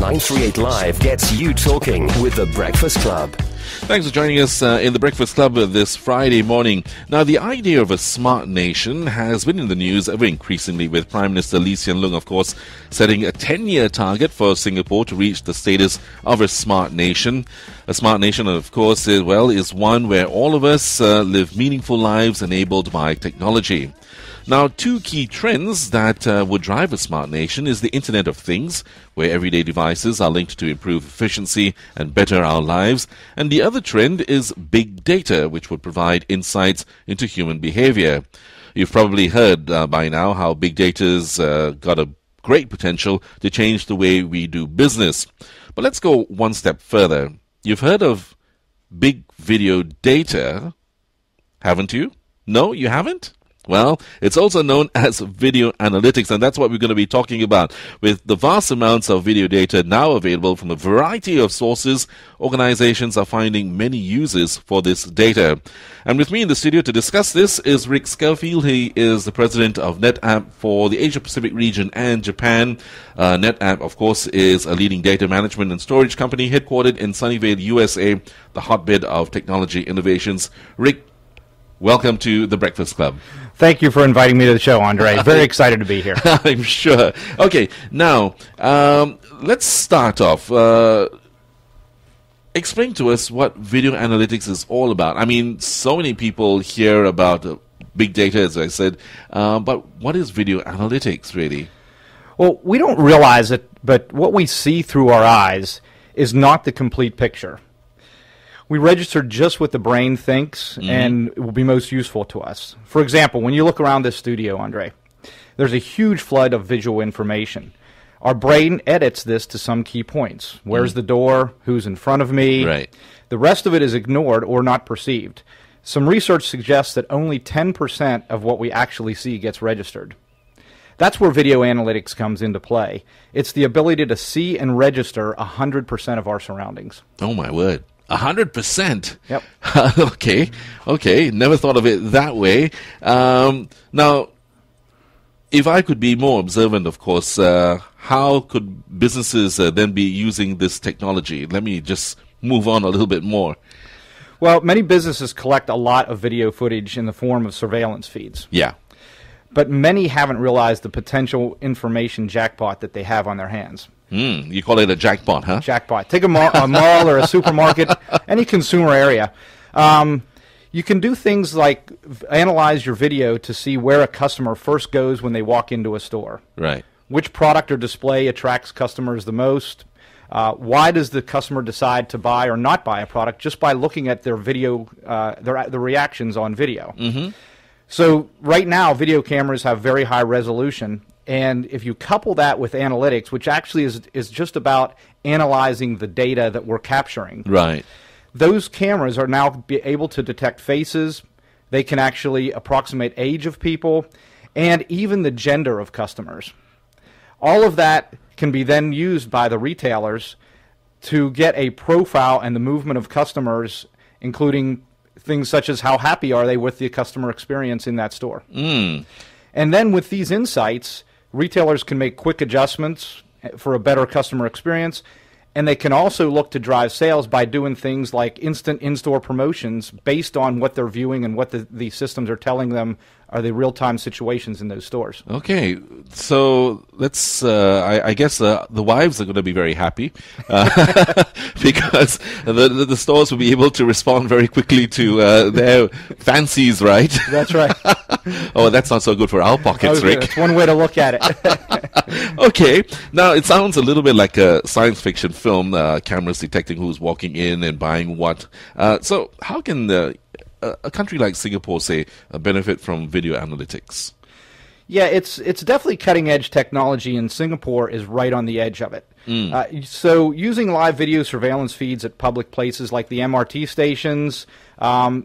938 Live gets you talking with The Breakfast Club. Thanks for joining us in The Breakfast Club this Friday morning. Now, the idea of a smart nation has been in the news ever increasingly, with Prime Minister Lee Hsien Loong, of course, setting a 10-year target for Singapore to reach the status of a smart nation. A smart nation, of course, is one where all of us live meaningful lives enabled by technology. Now, two key trends that would drive a smart nation is the Internet of Things, where everyday devices are linked to improve efficiency and better our lives. And the other trend is big data, which would provide insights into human behavior. You've probably heard by now how big data's got a great potential to change the way we do business. But let's go one step further. You've heard of big video data, haven't you? No, you haven't? Well, it's also known as video analytics, and that's what we're going to be talking about. With the vast amounts of video data now available from a variety of sources, organizations are finding many uses for this data. And with me in the studio to discuss this is Rick Scurfield. He is the president of NetApp for the Asia-Pacific region and Japan. NetApp, of course, is a leading data management and storage company headquartered in Sunnyvale, USA, the hotbed of technology innovations. Rick, welcome to the Breakfast Club. Thank you for inviting me to the show, Andre. Very excited to be here. I'm sure. Okay, now, let's start off. Explain to us what video analytics is all about. I mean, so many people hear about big data, as I said, but what is video analytics, really? Well, we don't realize it, but what we see through our eyes is not the complete picture. We register just what the brain thinks and it will be most useful to us. For example, when you look around this studio, Andre, there's a huge flood of visual information. Our brain edits this to some key points. Where's the door? Who's in front of me? Right. The rest of it is ignored or not perceived. Some research suggests that only 10% of what we actually see gets registered. That's where video analytics comes into play. It's the ability to see and register 100% of our surroundings. Oh, my word. 100%? Yep. Okay. Never thought of it that way. Now, if I could be more observant, of course, how could businesses then be using this technology? Let me just move on a little bit more. Well, many businesses collect a lot of video footage in the form of surveillance feeds. Yeah. But many haven't realized the potential information jackpot that they have on their hands. You call it a jackpot, huh? Jackpot. Take a mall or a supermarket, any consumer area. You can do things like analyze your video to see where a customer first goes when they walk into a store. Right. Which product or display attracts customers the most? Why does the customer decide to buy or not buy a product just by looking at their video, the reactions on video? Mm-hmm. So right now, video cameras have very high resolution. And if you couple that with analytics, which actually is just about analyzing the data that we're capturing, right? Those cameras are now able to detect faces. They can actually approximate age of people and even the gender of customers. All of that can be then used by the retailers to get a profile and the movement of customers, including things such as how happy are they with the customer experience in that store. And then with these insights, retailers can make quick adjustments for a better customer experience, and they can also look to drive sales by doing things like instant in-store promotions based on what they're viewing and what the systems are telling them are the real-time situations in those stores. Okay, so let's, I guess the wives are going to be very happy because the stores will be able to respond very quickly to their fancies, right? That's right. Oh, that's not so good for our pockets, Rick. That's one way to look at it. Okay, now it sounds a little bit like a science fiction film, cameras detecting who's walking in and buying what. So how can a country like Singapore, say, benefit from video analytics? Yeah, it's definitely cutting-edge technology, and Singapore is right on the edge of it. So using live video surveillance feeds at public places like the MRT stations,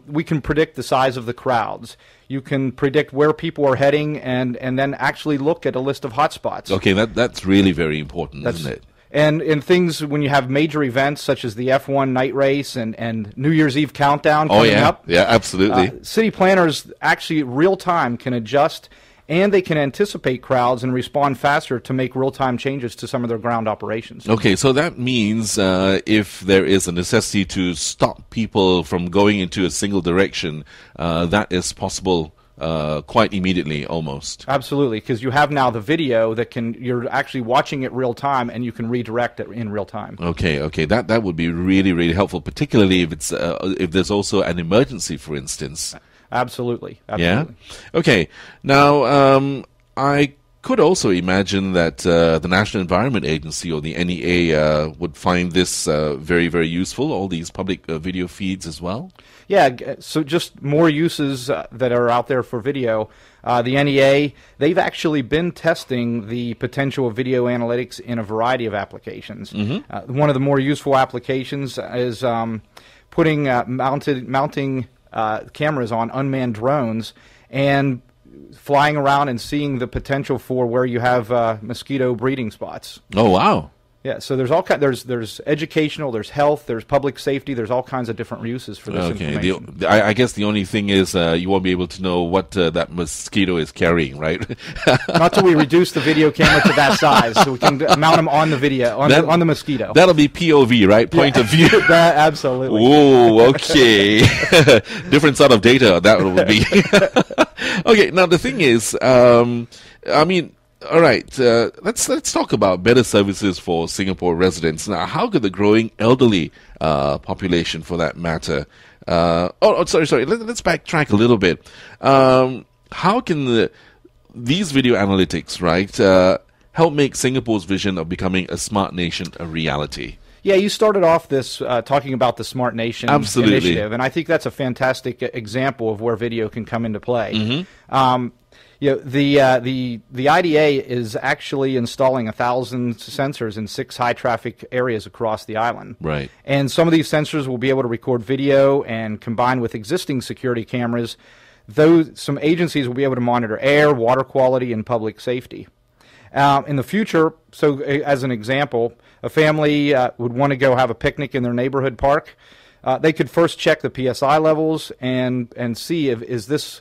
we can predict the size of the crowds. You can predict where people are heading and then actually look at a list of hotspots. Okay, that's really very important, isn't it? And in things when you have major events such as the F1 night race and New Year's Eve countdown coming up. Yeah, absolutely. City planners actually real time can adjust and they can anticipate crowds and respond faster to make real-time changes to some of their ground operations. Okay, so that means if there is a necessity to stop people from going into a single direction, that is possible quite immediately, almost. Absolutely, because you have now the video that you're actually watching it real time, and you can redirect it in real time. Okay, that would be really, really helpful, particularly if it's if there's also an emergency, for instance. Absolutely. Yeah. Okay. Now, I could also imagine that the National Environment Agency or the NEA would find this very, very useful. All these public video feeds as well. Yeah. So just more uses that are out there for video. The NEA, they've actually been testing the potential of video analytics in a variety of applications. Mm-hmm. One of the more useful applications is putting mounting cameras on unmanned drones and flying around and seeing the potential for where you have mosquito breeding spots. Oh, wow. Yeah, so there's there's educational, there's health, there's public safety, there's all kinds of different uses for this information. I guess the only thing is you won't be able to know what that mosquito is carrying, right? Not till we reduce the video camera to that size, so we can mount them on the video, on the mosquito. That'll be POV, right? Point of view. That, absolutely. Whoa, okay. Different sort of data that would be. Okay, now the thing is, I mean, all right, let's talk about better services for Singapore residents. Now, how could the growing elderly population, for that matter, sorry, let's backtrack a little bit. How can these video analytics, right, help make Singapore's vision of becoming a smart nation a reality? Yeah, you started off this talking about the Smart Nation initiative, and I think that's a fantastic example of where video can come into play. Mm-hmm. The IDA is actually installing 1,000 sensors in 6 high-traffic areas across the island. Right. And some of these sensors will be able to record video, and combined with existing security cameras, some agencies will be able to monitor air, water quality, and public safety. In the future, so as an example, a family would want to go have a picnic in their neighborhood park. They could first check the PSI levels and see is this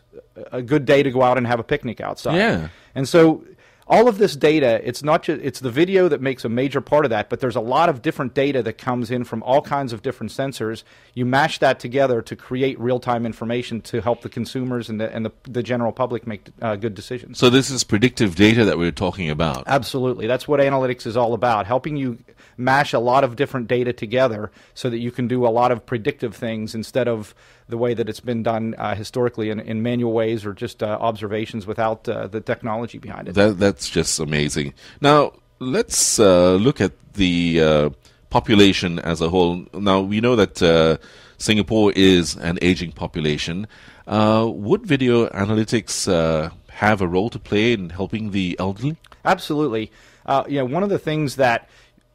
a good day to go out and have a picnic outside. Yeah. And so all of this data, it's not just it's the video that makes a major part of that, but there's a lot of different data that comes in from all kinds of different sensors. You mash that together to create real-time information to help the consumers and the general public make good decisions. So this is predictive data that we're talking about. Absolutely. That's what analytics is all about, helping you mash a lot of different data together so that you can do a lot of predictive things instead of the way that it's been done historically in manual ways or just observations without the technology behind it. That's just amazing. Now, let's look at the population as a whole. Now, we know that Singapore is an aging population. Would video analytics have a role to play in helping the elderly? Absolutely. One of the things that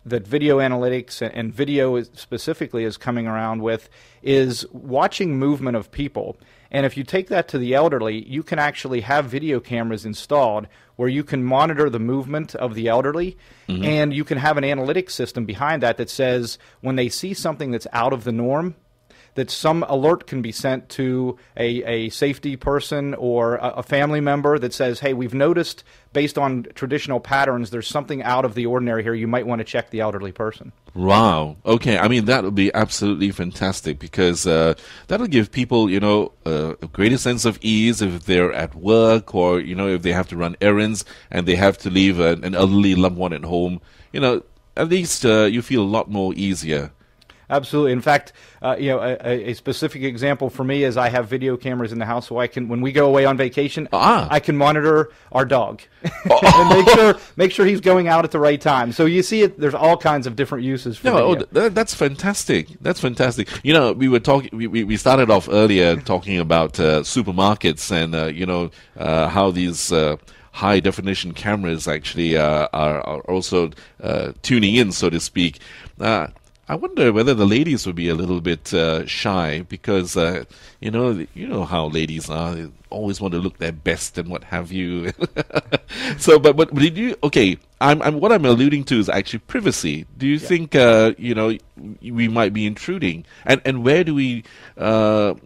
video analytics and video specifically is coming around with is watching movement of people. And if you take that to the elderly, you can actually have video cameras installed where you can monitor the movement of the elderly, mm-hmm. and you can have an analytics system behind that says when they see something that's out of the norm, that some alert can be sent to a safety person or a family member that says, hey, we've noticed based on traditional patterns there's something out of the ordinary here. You might want to check the elderly person. Wow. Okay. I mean, that would be absolutely fantastic because that'll give people, a greater sense of ease if they're at work or, if they have to run errands and they have to leave an elderly loved one at home. At least you feel a lot more easier. Absolutely. In fact, a specific example for me is I have video cameras in the house, so I can, when we go away on vacation, I can monitor our dog and make sure he's going out at the right time. So you see, there's all kinds of different uses for video. That's fantastic. That's fantastic. We were talking. We started off earlier talking about supermarkets and how these high definition cameras actually are also tuning in, so to speak. I wonder whether the ladies would be a little bit shy because you know how ladies are. They always want to look their best and what have you. So, but did you? Okay, what I'm alluding to is actually privacy. Do you think we might be intruding? And where do we know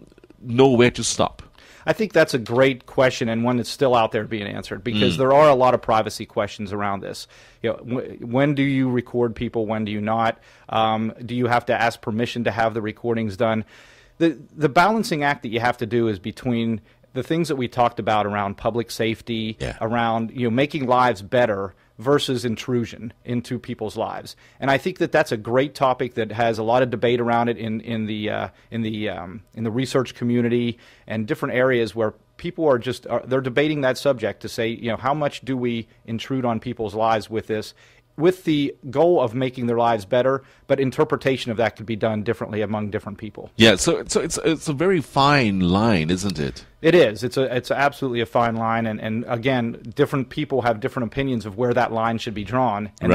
where to stop? I think that's a great question and one that's still out there being answered because there are a lot of privacy questions around this. When do you record people? When do you not? Do you have to ask permission to have the recordings done? The balancing act that you have to do is between the things that we talked about around public safety, around making lives better versus intrusion into people's lives. And I think that that's a great topic that has a lot of debate around it in the research community and different areas where people are they're debating that subject to say, how much do we intrude on people's lives with this, with the goal of making their lives better, but interpretation of that could be done differently among different people. Yeah, so it's a very fine line, isn't it? It is. It's absolutely a fine line, and again, different people have different opinions of where that line should be drawn, and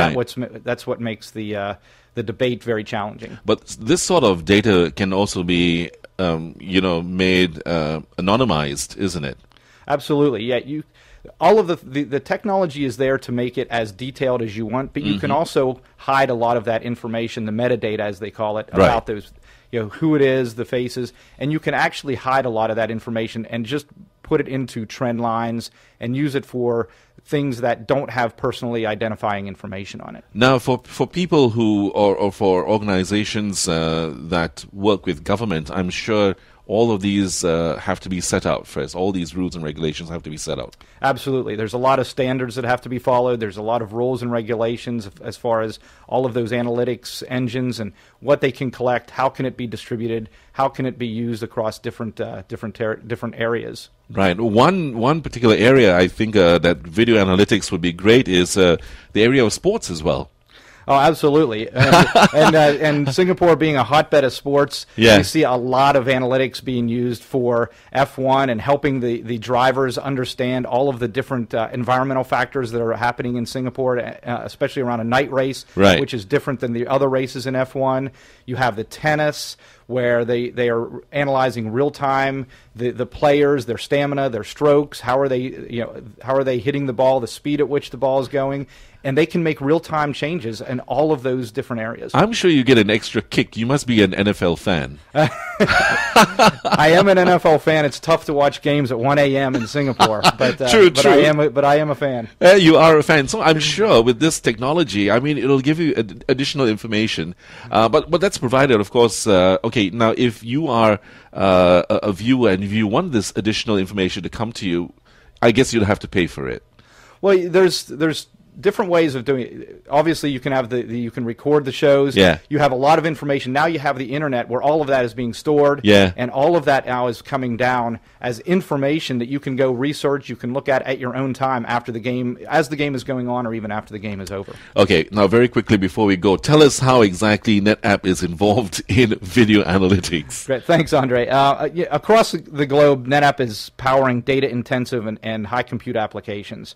that's what makes the debate very challenging. But this sort of data can also be, made anonymized, isn't it? Absolutely. Yeah, all of the technology is there to make it as detailed as you want, but you can also hide a lot of that information, the metadata as they call it, about those, who it is, the faces, and you can actually hide a lot of that information and just put it into trend lines and use it for things that don't have personally identifying information on it. Now, for people who, or for organizations that work with government, I'm sure all of these have to be set out first. All these rules and regulations have to be set out. Absolutely. There's a lot of standards that have to be followed. There's a lot of rules and regulations as far as all of those analytics engines and what they can collect, how can it be distributed, how can it be used across different areas. Right. One particular area I think that video analytics would be great is the area of sports as well. Oh, absolutely. And Singapore being a hotbed of sports, we see a lot of analytics being used for F1 and helping the drivers understand all of the different environmental factors that are happening in Singapore, especially around a night race, which is different than the other races in F1. You have the tennis, where they are analyzing real time the players, their stamina, their strokes, how are they hitting the ball, the speed at which the ball is going, and they can make real time changes in all of those different areas. I'm sure you get an extra kick. You must be an NFL fan. I am an NFL fan. It's tough to watch games at 1 a.m. in Singapore, but true. I am a fan. You are a fan, so I'm sure with this technology, I mean, it'll give you additional information. But that's provided, of course. Okay, now if you are a viewer and if you want this additional information to come to you, I guess you'll have to pay for it. Well, there's different ways of doing it. Obviously, you can have you can record the shows. Yeah. You have a lot of information. Now you have the internet where all of that is being stored. Yeah. And all of that now is coming down as information that you can go research, you can look at your own time after the game, as the game is going on, or even after the game is over. Okay, now very quickly before we go, tell us how exactly NetApp is involved in video analytics. Great. Thanks, Andre. Across the globe, NetApp is powering data-intensive and high-compute applications.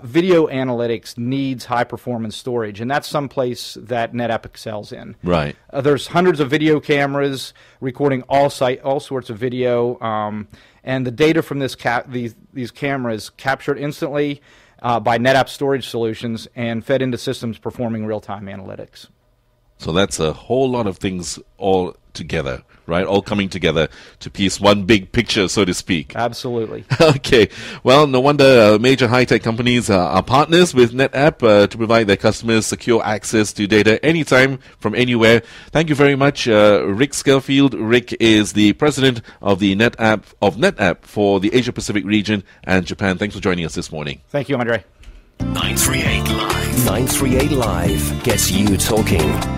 Video analytics needs high-performance storage, and that's someplace that NetApp excels in. Right. There's hundreds of video cameras recording all sorts of video, and the data from these cameras captured instantly by NetApp storage solutions and fed into systems performing real-time analytics. So that's a whole lot of things all together, right? All coming together to piece one big picture, so to speak. Absolutely. Okay. Well, no wonder major high-tech companies are partners with NetApp to provide their customers secure access to data anytime from anywhere. Thank you very much, Rick Scurfield. Rick is the president of the NetApp for the Asia-Pacific region and Japan. Thanks for joining us this morning. Thank you, Andre. 938 Live. 938 Live gets you talking.